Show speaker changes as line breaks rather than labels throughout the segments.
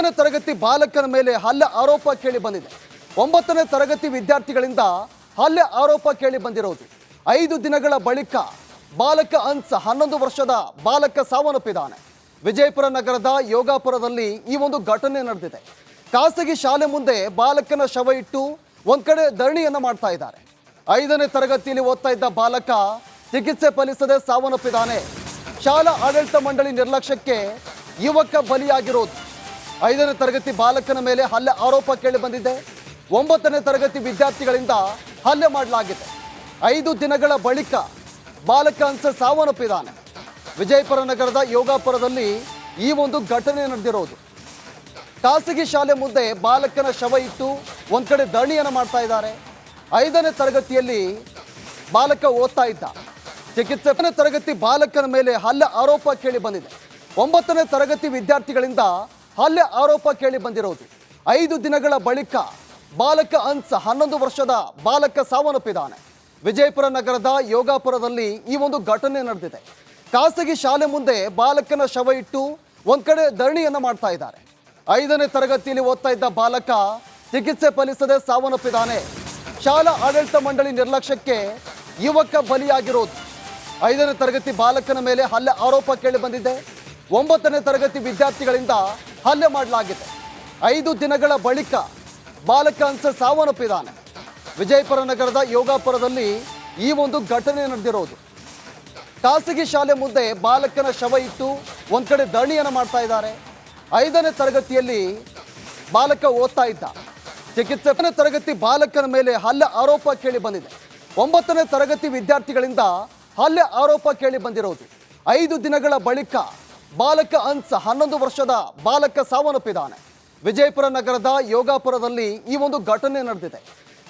8ನೇ ತರಗತಿ ಬಾಲಕನ ಮೇಲೆ ಹಲ್ಲೆ ಆರೋಪ ಕೇಳಿ ಬಂದಿದೆ. 9ನೇ ತರಗತಿ ವಿದ್ಯಾರ್ಥಿಗಳಿಂದ ಹಲ್ಲೆ ಆರೋಪ ಕೇಳಿ ಬಂದಿರೋದು. 5 ದಿನಗಳ ಬಳಿಕ ಬಾಲಕ ಅನ್ಸ್ 11 ವರ್ಷದ ಬಾಲಕ ಸಾವನ್ನಪ್ಪಿದ್ದಾನೆ. ವಿಜಯಪುರ ನಗರದ ಯೋಗಾಪುರದಲ್ಲಿ ಈ ಒಂದು ಘಟನೆ ನಡೆದಿದೆ. ಖಾಸಗಿ ಶಾಲೆ ಮುಂದೆ ಬಾಲಕನ ಶವ ಇಟ್ಟು ಒಂದ್ ಕಡೆ ಧರಣಿಯನ್ನ ಮಾಡ್ತಾ ಇದ್ದಾರೆ. 5ನೇ ತರಗತಿಯಲ್ಲಿ ಓದ್ತಾ ಇದ್ದ ಬಾಲಕ ಚಿಕಿತ್ಸೆ ಫಲಿಸದೆ ಸಾವನ್ನಪ್ಪಿದ್ದಾನೆ. ಶಾಲಾ ಆಡಳಿತ ಮಂಡಳಿ ನಿರ್ಲಕ್ಷ್ಯಕ್ಕೆ ಯುವಕ ಬಲಿಯಾಗಿರೋದು. 5ನೇ ತರಗತಿ ಬಾಲಕನ ಮೇಲೆ ಹಲ್ಲೆ ಆರೋಪ ಕೇಳಿ ಬಂದಿದೆ. 9ನೇ ತರಗತಿ ವಿದ್ಯಾರ್ಥಿಗಳಿಂದ ಹಲ್ಲೆ ಮಾಡಲಾಗಿದೆ. 5 ದಿನಗಳ ಬಳಿಕ ಬಾಲಕ ಅನ್ಸ್ ಸಾವನ್ನಪ್ಪಿದ್ದಾನೆ. ವಿಜಯಪುರ ನಗರದ ಯೋಗಾಪುರದಲ್ಲಿ ಈ ಒಂದು ಘಟನೆ ನಡೆದಿರೋದು. ಖಾಸಗಿ ಶಾಲೆ ಮುಂದೆ ಬಾಲಕನ ಶವ ಇಟ್ಟು ಒಂದ್ ಕಡೆ ಧರಣಿಯನ್ನು ಮಾಡ್ತಾ ಇದ್ದಾರೆ. 5ನೇ ತರಗತಿಯಲ್ಲಿ ಬಾಲಕ ಓದ್ತಾ ಇದ್ದ. ಚಿಕಿತ್ಸೆ ತರಗತಿ ಬಾಲಕನ ಮೇಲೆ ಹಲ್ಲೆ ಆರೋಪ ಕೇಳಿ ಬಂದಿದೆ. 9ನೇ ತರಗತಿ ವಿದ್ಯಾರ್ಥಿಗಳಿಂದ ಹಲ್ಲೆ ಆರೋಪ ಕೇಳಿ ಬಂದಿರೋದು. 5 ದಿನಗಳ ಬಳಿಕ ಬಾಲಕ ಅನ್ಸ್ 11 ವರ್ಷದ ಬಾಲಕ ಸಾವನ್ನಪ್ಪಿದ್ದಾನೆ. ವಿಜಯಪುರ ನಗರದ ಯೋಗಾಪುರದಲ್ಲಿ ಈ ಒಂದು ಘಟನೆ ನಡೆದಿದೆ. ಖಾಸಗಿ ಶಾಲೆ ಮುಂದೆ ಬಾಲಕನ ಶವ ಇಟ್ಟು ಒಂದ್ ಕಡೆ ಧರಣಿಯನ್ನ ಮಾಡ್ತಾ ಇದ್ದಾರೆ. 5ನೇ ತರಗತಿಯಲ್ಲಿ ಓದ್ತಾ ಇದ್ದ ಬಾಲಕ ಚಿಕಿತ್ಸೆ ಫಲಿಸದೆ ಸಾವನ್ನಪ್ಪಿದ್ದಾನೆ. ಶಾಲಾ ಆಡಳಿತ ಮಂಡಳಿ ನಿರ್ಲಕ್ಷ್ಯಕ್ಕೆ ಯುವಕ ಬಲಿಯಾಗಿರೋದು. 5ನೇ ತರಗತಿ ಬಾಲಕನ ಮೇಲೆ ಹಲ್ಲೆ ಆರೋಪ ಕೇಳಿ ಬಂದಿದೆ. 9ನೇ ತರಗತಿ ವಿದ್ಯಾರ್ಥಿಗಳಿಂದ ಹಲ್ಲೆ ಮಾಡಲಾಗಿದೆ. 5 ದಿನಗಳ ಬಳಿಕ ಬಾಲಕ ಅನ್ಸ್ ಸಾವನ್ನಪ್ಪಿದ್ದಾನೆ. ವಿಜಯಪುರ ನಗರದ ಯೋಗಾಪುರದಲ್ಲಿ ಈ ಒಂದು ಘಟನೆ ನಡೆದಿರೋದು. ಖಾಸಗಿ ಶಾಲೆ ಮುಂದೆ ಬಾಲಕನ ಶವ ಇಟ್ಟು ಒಂದ್ ಕಡೆ ಧರಣಿಯನ್ನು ಮಾಡ್ತಾ ಇದ್ದಾರೆ. 5ನೇ ತರಗತಿಯಲ್ಲಿ ಬಾಲಕ ಓದ್ತಾ ಇದ್ದ. ಚಿಕಿತ್ಸೆ ತರಗತಿ ಬಾಲಕನ ಮೇಲೆ ಹಲ್ಲೆ ಆರೋಪ ಕೇಳಿ ಬಂದಿದೆ. 9ನೇ ತರಗತಿ ವಿದ್ಯಾರ್ಥಿಗಳಿಂದ ಹಲ್ಲೆ ಆರೋಪ ಕೇಳಿ ಬಂದಿರೋದು. 5 ದಿನಗಳ ಬಳಿಕ ಬಾಲಕ ಅನ್ಸ್ 11 ವರ್ಷದ ಬಾಲಕ ಸಾವನ್ನಪ್ಪಿದ್ದಾನೆ. ವಿಜಯಪುರ ನಗರದ ಯೋಗಾಪುರದಲ್ಲಿ ಈ ಒಂದು ಘಟನೆ ನಡೆದಿದೆ.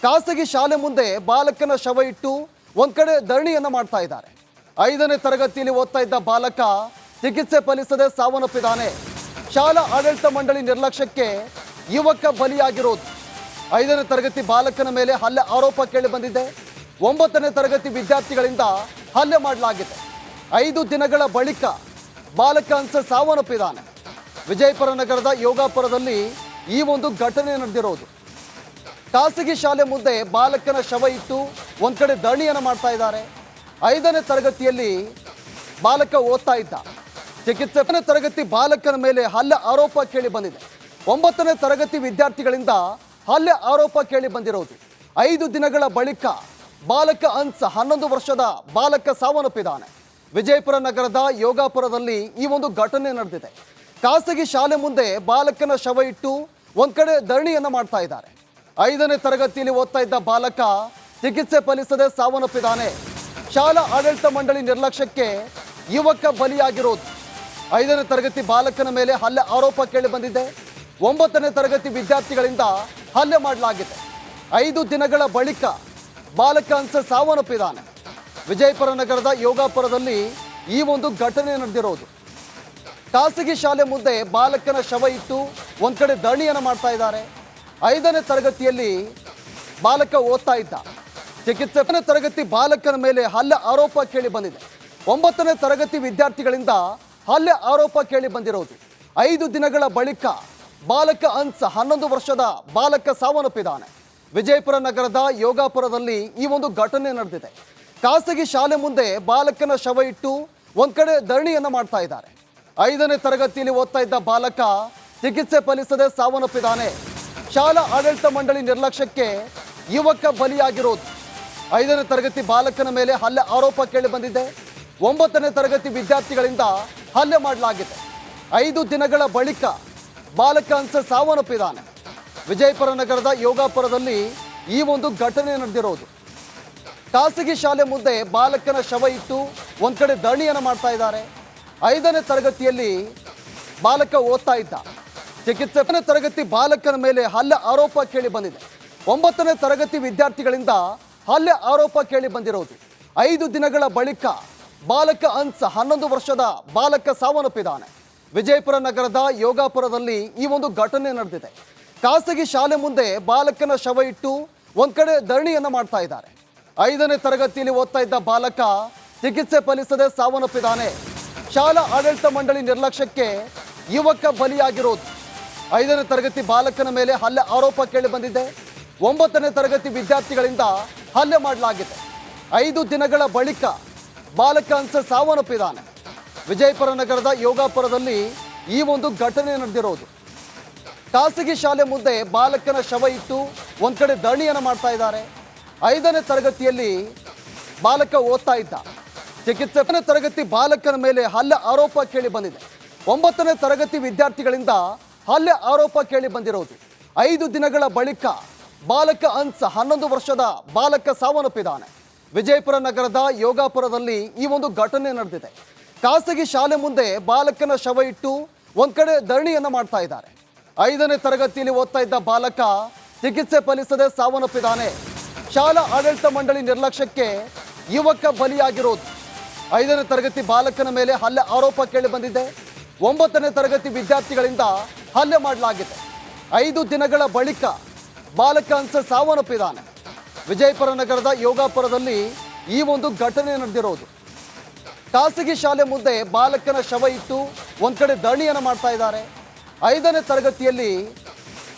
ಖಾಸಗಿ ಶಾಲೆ ಮುಂದೆ ಬಾಲಕನ ಶವ ಇಟ್ಟು ಒಂದ್ ಕಡೆ ಧರಣಿಯನ್ನ ಮಾಡ್ತಾ ಇದ್ದಾರೆ. 5ನೇ ತರಗತಿಯಲ್ಲಿ ಓದ್ತಾ ಇದ್ದ ಬಾಲಕ ಚಿಕಿತ್ಸೆ ಫಲಿಸದೆ ಸಾವನ್ನಪ್ಪಿದ್ದಾನೆ. ಶಾಲಾ ಆಡಳಿತ ಮಂಡಳಿ ನಿರ್ಲಕ್ಷ್ಯಕ್ಕೆ ಯುವಕ ಬಲಿಯಾಗಿರೋದು. 5ನೇ ತರಗತಿ ಬಾಲಕನ ಮೇಲೆ ಹಲ್ಲೆ ಆರೋಪ ಕೇಳಿ ಬಂದಿದೆ. 9ನೇ ತರಗತಿ ವಿದ್ಯಾರ್ಥಿಗಳಿಂದ ಹಲ್ಲೆ ಮಾಡಲಾಗಿದೆ. 5 ದಿನಗಳ ಬಳಿಕ ಬಾಲಕ ಅನ್ಸ್ ಸಾವನ್ನಪ್ಪಿದ್ದಾನೆ. ವಿಜಯಪುರ ನಗರದ ಯೋಗಾಪುರದಲ್ಲಿ ಈ ಒಂದು ಘಟನೆ ನಡೆದಿರೋದು. ಖಾಸಗಿ ಶಾಲೆ ಮುಂದೆ ಬಾಲಕನ ಶವ ಇಟ್ಟು ಒಂದ್ ಕಡೆ ಧರಣಿಯನ್ನು ಮಾಡ್ತಾ ಇದ್ದಾರೆ. 5ನೇ ತರಗತಿಯಲ್ಲಿ ಬಾಲಕ ಓದ್ತಾ ಇದ್ದ. ಚಿಕಿತ್ಸೆ ತರಗತಿ ಬಾಲಕನ ಮೇಲೆ ಹಲ್ಲೆ ಆರೋಪ ಕೇಳಿ ಬಂದಿದೆ. 9ನೇ ತರಗತಿ ವಿದ್ಯಾರ್ಥಿಗಳಿಂದ ಹಲ್ಲೆ ಆರೋಪ ಕೇಳಿ ಬಂದಿರೋದು. 5 ದಿನಗಳ ಬಳಿಕ ಬಾಲಕ ಅನ್ಸ್ 11 ವರ್ಷದ ಬಾಲಕ ಸಾವನ್ನಪ್ಪಿದ್ದಾನೆ. ವಿಜಯಪುರ ನಗರದ ಯೋಗಾಪುರದಲ್ಲಿ ಈ ಒಂದು ಘಟನೆ ನಡೆದಿದೆ. ಖಾಸಗಿ ಶಾಲೆ ಮುಂದೆ ಬಾಲಕನ ಶವ ಇಟ್ಟು ಒಂದ್ ಕಡೆ ಧರಣಿಯನ್ನ ಮಾಡ್ತಾ ಇದ್ದಾರೆ. 5ನೇ ತರಗತಿಯಲ್ಲಿ ಓದ್ತಾ ಇದ್ದ ಬಾಲಕ ಚಿಕಿತ್ಸೆ ಫಲಿಸದೆ ಸಾವನ್ನಪ್ಪಿದ್ದಾನೆ. ಶಾಲಾ ಆಡಳಿತ ಮಂಡಳಿ ನಿರ್ಲಕ್ಷ್ಯಕ್ಕೆ ಯುವಕ ಬಲಿಯಾಗಿರೋದು. 5ನೇ ತರಗತಿ ಬಾಲಕನ ಮೇಲೆ ಹಲ್ಲೆ ಆರೋಪ ಕೇಳಿ ಬಂದಿದೆ. 9ನೇ ತರಗತಿ ವಿದ್ಯಾರ್ಥಿಗಳಿಂದ ಹಲ್ಲೆ ಮಾಡಲಾಗಿದೆ. 5 ದಿನಗಳ ಬಳಿಕ ಬಾಲಕ ಅನ್ಸ್ ಸಾವನ್ನಪ್ಪಿದ್ದಾನೆ. ವಿಜಯಪುರ ನಗರದ ಯೋಗಾಪುರದಲ್ಲಿ ಈ ಒಂದು ಘಟನೆ ನಡೆದಿರೋದು. ಖಾಸಗಿ ಶಾಲೆ ಮುಂದೆ ಬಾಲಕನ ಶವ ಇಟ್ಟು ಒಂದ್ ಕಡೆ ಧರಣಿಯನ್ನು ಮಾಡ್ತಾ ಇದ್ದಾರೆ. 5ನೇ ತರಗತಿಯಲ್ಲಿ ಬಾಲಕ ಓದ್ತಾ ಇದ್ದ. ಚಿಕಿತ್ಸೆ ತರಗತಿ ಬಾಲಕನ ಮೇಲೆ ಹಲ್ಲೆ ಆರೋಪ ಕೇಳಿ ಬಂದಿದೆ. 9ನೇ ತರಗತಿ ವಿದ್ಯಾರ್ಥಿಗಳಿಂದ ಹಲ್ಲೆ ಆರೋಪ ಕೇಳಿ ಬಂದಿರೋದು. 5 ದಿನಗಳ ಬಳಿಕ ಬಾಲಕ ಅನ್ಸ್ 11 ವರ್ಷದ ಬಾಲಕ ಸಾವನ್ನಪ್ಪಿದ್ದಾನೆ. ವಿಜಯಪುರ ನಗರದ ಯೋಗಾಪುರದಲ್ಲಿ ಈ ಒಂದು ಘಟನೆ ನಡೆದಿದೆ. ಖಾಸಗಿ ಶಾಲೆ ಮುಂದೆ ಬಾಲಕನ ಶವ ಇಟ್ಟು ಒಂದ್ ಕಡೆ ಧರಣಿಯನ್ನ ಮಾಡ್ತಾ ಇದ್ದಾರೆ. 5ನೇ ತರಗತಿಯಲ್ಲಿ ಓದ್ತಾ ಇದ್ದ ಬಾಲಕ ಚಿಕಿತ್ಸೆ ಫಲಿಸದೆ ಸಾವನ್ನಪ್ಪಿದ್ದಾನೆ. ಶಾಲಾ ಆಡಳಿತ ಮಂಡಳಿ ನಿರ್ಲಕ್ಷ್ಯಕ್ಕೆ ಯುವಕ ಬಲಿಯಾಗಿರೋದು. 5ನೇ ತರಗತಿ ಬಾಲಕನ ಮೇಲೆ ಹಲ್ಲೆ ಆರೋಪ ಕೇಳಿ ಬಂದಿದೆ. 9ನೇ ತರಗತಿ ವಿದ್ಯಾರ್ಥಿಗಳಿಂದ ಹಲ್ಲೆ ಮಾಡಲಾಗಿದೆ. 5 ದಿನಗಳ ಬಳಿಕ ಬಾಲಕ ಅನ್ಸ್ ಸಾವನ್ನಪ್ಪಿದ್ದಾನೆ. ವಿಜಯಪುರ ನಗರದ ಯೋಗಾಪುರದಲ್ಲಿ ಈ ಒಂದು ಘಟನೆ ನಡೆದಿರೋದು. ಖಾಸಗಿ ಶಾಲೆ ಮುಂದೆ ಬಾಲಕನ ಶವ ಇಟ್ಟು ಒಂದ್ ಕಡೆ ಧರಣಿಯನ್ನು ಮಾಡ್ತಾ ಇದ್ದಾರೆ. 5ನೇ ತರಗತಿಯಲ್ಲಿ ಬಾಲಕ ಓದ್ತಾ ಇದ್ದ. ಚಿಕಿತ್ಸೆ ತರಗತಿ ಬಾಲಕನ ಮೇಲೆ ಹಲ್ಲೆ ಆರೋಪ ಕೇಳಿ ಬಂದಿದೆ. 9ನೇ ತರಗತಿ ವಿದ್ಯಾರ್ಥಿಗಳಿಂದ ಹಲ್ಲೆ ಆರೋಪ ಕೇಳಿ ಬಂದಿರೋದು. 5 ದಿನಗಳ ಬಳಿಕ ಬಾಲಕ ಅನ್ಸ್ 11 ವರ್ಷದ ಬಾಲಕ ಸಾವನ್ನಪ್ಪಿದ್ದಾನೆ. ವಿಜಯಪುರ ನಗರದ ಯೋಗಾಪುರದಲ್ಲಿ ಈ ಒಂದು ಘಟನೆ ನಡೆದಿದೆ. ಖಾಸಗಿ ಶಾಲೆ ಮುಂದೆ ಬಾಲಕನ ಶವ ಇಟ್ಟು ಒಂದ್ ಕಡೆ ಧರಣಿಯನ್ನ ಮಾಡ್ತಾ ಇದ್ದಾರೆ. 5ನೇ ತರಗತಿಯಲ್ಲಿ ಓದ್ತಾ ಇದ್ದ ಬಾಲಕ ಚಿಕಿತ್ಸೆ ಫಲಿಸದೆ ಸಾವನ್ನಪ್ಪಿದ್ದಾನೆ. ಶಾಲಾ ಆಡಳಿತ ಮಂಡಳಿ ನಿರ್ಲಕ್ಷ್ಯಕ್ಕೆ ಯುವಕ ಬಲಿಯಾಗಿರೋದು. 5ನೇ ತರಗತಿ ಬಾಲಕನ ಮೇಲೆ ಹಲ್ಲೆ ಆರೋಪ ಕೇಳಿ ಬಂದಿದೆ. 9ನೇ ತರಗತಿ ವಿದ್ಯಾರ್ಥಿಗಳಿಂದ ಹಲ್ಲೆ ಮಾಡಲಾಗಿದೆ. 5 ದಿನಗಳ ಬಳಿಕ ಬಾಲಕ ಅನ್ಸರ್ ಸಾವನ್ನಪ್ಪಿದ್ದಾನೆ. ವಿಜಯಪುರ ನಗರದ ಯೋಗಾಪುರದಲ್ಲಿ ಈ ಒಂದು ಘಟನೆ ನಡೆದಿರೋದು. ಖಾಸಗಿ ಶಾಲೆ ಮುಂದೆ ಬಾಲಕನ ಶವ ಇಟ್ಟು ಒಂದ್ ಕಡೆ ಧರಣಿಯನ್ನು ಮಾಡ್ತಾ ಇದ್ದಾರೆ. 5ನೇ ತರಗತಿಯಲ್ಲಿ ಬಾಲಕ ಓದ್ತಾ ಇದ್ದ. ಚಿಕಿತ್ಸೆ ತರಗತಿ ಬಾಲಕನ ಮೇಲೆ ಹಲ್ಲೆ ಆರೋಪ ಕೇಳಿ ಬಂದಿದೆ. 9ನೇ ತರಗತಿ ವಿದ್ಯಾರ್ಥಿಗಳಿಂದ ಹಲ್ಲೆ ಆರೋಪ ಕೇಳಿ ಬಂದಿರೋದು. 5 ದಿನಗಳ ಬಳಿಕ ಬಾಲಕ ಅನ್ಸ್ 11 ವರ್ಷದ ಬಾಲಕ ಸಾವನ್ನಪ್ಪಿದ್ದಾನೆ. ವಿಜಯಪುರ ನಗರದ ಯೋಗಾಪುರದಲ್ಲಿ ಈ ಒಂದು ಘಟನೆ ನಡೆದಿದೆ. ಖಾಸಗಿ ಶಾಲೆ ಮುಂದೆ ಬಾಲಕನ ಶವ ಇಟ್ಟು ಒಂದ್ ಕಡೆ ಧರಣಿಯನ್ನು ಮಾಡ್ತಾ ಇದ್ದಾರೆ. 5ನೇ ತರಗತಿಯಲ್ಲಿ ಓದ್ತಾ ಇದ್ದ ಬಾಲಕ ಚಿಕಿತ್ಸೆ ಫಲಿಸದೆ ಸಾವನ್ನಪ್ಪಿದ್ದಾನೆ. ಶಾಲಾ ಆಡಳಿತ ಮಂಡಳಿ ನಿರ್ಲಕ್ಷ್ಯಕ್ಕೆ ಯುವಕ ಬಲಿಯಾಗಿರೋದು. 5ನೇ ತರಗತಿ ಬಾಲಕನ ಮೇಲೆ ಹಲ್ಲೆ ಆರೋಪ ಕೇಳಿ ಬಂದಿದೆ. 9ನೇ ತರಗತಿ ವಿದ್ಯಾರ್ಥಿಗಳಿಂದ ಹಲ್ಲೆ ಮಾಡಲಾಗಿದೆ. 5 ದಿನಗಳ ಬಳಿಕ ಬಾಲಕ ಅನ್ಸರ್ ಸಾವನ್ನಪ್ಪಿದ್ದಾನೆ. ವಿಜಯಪುರ ನಗರದ ಯೋಗಾಪುರದಲ್ಲಿ ಈ ಒಂದು ಘಟನೆ ನಡೆದಿರೋದು. ಖಾಸಗಿ ಶಾಲೆ ಮುಂದೆ ಬಾಲಕನ ಶವ ಇಟ್ಟು ಒಂದ್ ಕಡೆ ಧರಣಿಯನ್ನು ಮಾಡ್ತಾ ಇದ್ದಾರೆ. 5ನೇ ತರಗತಿಯಲ್ಲಿ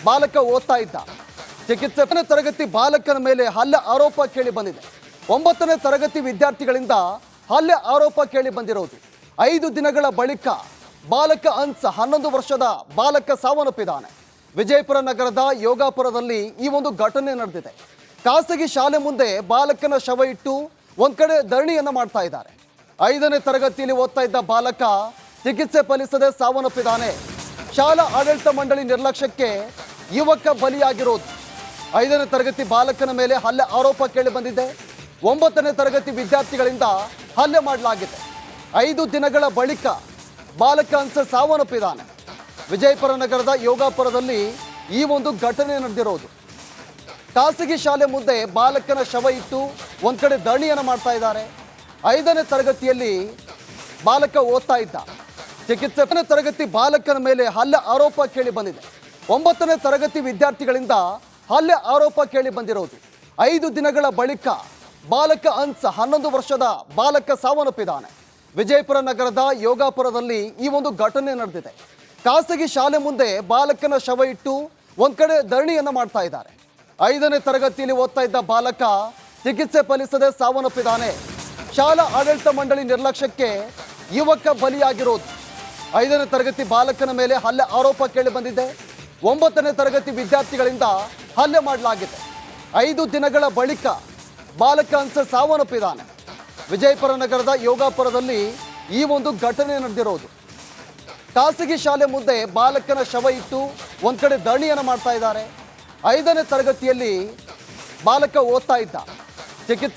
ಬಾಲಕ ಓದ್ತಾ ಇದ್ದ. ಚಿಕಿತ್ಸೆ ತರಗತಿ ಬಾಲಕನ ಮೇಲೆ ಹಲ್ಲೆ ಆರೋಪ ಕೇಳಿ ಬಂದಿದೆ. 9ನೇ ತರಗತಿ ವಿದ್ಯಾರ್ಥಿಗಳಿಂದ ಹಲ್ಲೆ ಆರೋಪ ಕೇಳಿ ಬಂದಿರೋದು. 5 ದಿನಗಳ ಬಳಿಕ ಬಾಲಕ ಅನ್ಸ್ 11 ವರ್ಷದ ಬಾಲಕ ಸಾವನ್ನಪ್ಪಿದ್ದಾನೆ. ವಿಜಯಪುರ ನಗರದ ಯೋಗಾಪುರದಲ್ಲಿ ಈ ಒಂದು ಘಟನೆ ನಡೆದಿದೆ. ಖಾಸಗಿ ಶಾಲೆ ಮುಂದೆ ಬಾಲಕನ ಶವ ಇಟ್ಟು ಒಂದ್ ಕಡೆ ಧರಣಿಯನ್ನು ಮಾಡ್ತಾ ಇದ್ದಾರೆ. 5ನೇ ತರಗತಿಯಲ್ಲಿ ಓದ್ತಾ ಇದ್ದ ಬಾಲಕ ಚಿಕಿತ್ಸೆ ಫಲಿಸದೆ ಸಾವನ್ನಪ್ಪಿದ್ದಾನೆ. ಶಾಲಾ ಆಡಳಿತ ಮಂಡಳಿ ನಿರ್ಲಕ್ಷ್ಯಕ್ಕೆ ಯುವಕ ಬಲಿಯಾಗಿರೋದು. 5ನೇ ತರಗತಿ ಬಾಲಕನ ಮೇಲೆ ಹಲ್ಲೆ ಆರೋಪ ಕೇಳಿ ಬಂದಿದೆ. 9ನೇ ತರಗತಿ ವಿದ್ಯಾರ್ಥಿಗಳಿಂದ ಹಲ್ಲೆ ಮಾಡಲಾಗಿದೆ. 5 ದಿನಗಳ ಬಳಿಕ ಬಾಲಕ ಅನ್ಸರ್ ಸಾವನ್ನಪ್ಪಿದ್ದಾನೆ. ವಿಜಯಪುರ ನಗರದ ಯೋಗಾಪುರದಲ್ಲಿ ಈ ಒಂದು ಘಟನೆ ನಡೆದಿರೋದು. ಖಾಸಗಿ ಶಾಲೆ ಮುಂದೆ ಬಾಲಕನ ಶವ ಇಟ್ಟು ಒಂದ್ ಕಡೆ ಧರಣಿಯನ್ನು ಮಾಡ್ತಾ ಇದ್ದಾರೆ. 5ನೇ ತರಗತಿಯಲ್ಲಿ ಬಾಲಕ ಓದ್ತಾ ಇದ್ದ. ಚಿಕಿತ್ಸೆ ತರಗತಿ ಬಾಲಕನ ಮೇಲೆ ಹಲ್ಲೆ ಆರೋಪ ಕೇಳಿ ಬಂದಿದೆ. 9ನೇ ತರಗತಿ ವಿದ್ಯಾರ್ಥಿಗಳಿಂದ ಹಲ್ಲೆ ಆರೋಪ ಕೇಳಿ ಬಂದಿರೋದು. 5 ದಿನಗಳ ಬಳಿಕ ಬಾಲಕ ಅನ್ಸ್ 11 ವರ್ಷದ ಬಾಲಕ ಸಾವನ್ನಪ್ಪಿದ್ದಾನೆ. ವಿಜಯಪುರ ನಗರದ ಯೋಗಾಪುರದಲ್ಲಿ ಈ ಒಂದು ಘಟನೆ ನಡೆದಿದೆ. ಖಾಸಗಿ ಶಾಲೆ ಮುಂದೆ ಬಾಲಕನ ಶವ ಇಟ್ಟು ಒಂದ್ ಕಡೆ ಧರಣಿಯನ್ನು ಮಾಡ್ತಾ ಇದ್ದಾರೆ. 5ನೇ ತರಗತಿಯಲ್ಲಿ ಓದ್ತಾ ಇದ್ದ ಬಾಲಕ ಚಿಕಿತ್ಸೆ ಫಲಿಸದೆ ಸಾವನ್ನಪ್ಪಿದ್ದಾನೆ. ಶಾಲಾ ಆಡಳಿತ ಮಂಡಳಿ ನಿರ್ಲಕ್ಷ್ಯಕ್ಕೆ ಯುವಕ ಬಲಿಯಾಗಿರೋದು. 5ನೇ ತರಗತಿ ಬಾಲಕನ ಮೇಲೆ ಹಲ್ಲೆ ಆರೋಪ ಕೇಳಿ ಬಂದಿದೆ. 9ನೇ ತರಗತಿ ವಿದ್ಯಾರ್ಥಿಗಳಿಂದ ಹಲ್ಲೆ ಮಾಡಲಾಗಿದೆ. 5 ದಿನಗಳ ಬಳಿಕ ಬಾಲಕ ಅನ್ಸರ್ ಸಾವನ್ನಪ್ಪಿದ್ದಾನೆ. ವಿಜಯಪುರ ನಗರದ ಯೋಗಾಪುರದಲ್ಲಿ ಈ ಒಂದು ಘಟನೆ ನಡೆದಿರೋದು. ಖಾಸಗಿ ಶಾಲೆ ಮುಂದೆ ಬಾಲಕನ ಶವ ಇಟ್ಟು ಒಂದ್ ಕಡೆ ಧರಣಿಯನ್ನು ಮಾಡ್ತಾ ಇದ್ದಾರೆ. 5ನೇ ತರಗತಿಯಲ್ಲಿ ಬಾಲಕ ಓದ್ತಾ ಇದ್ದ. ಚಿಕಿತ್ಸೆ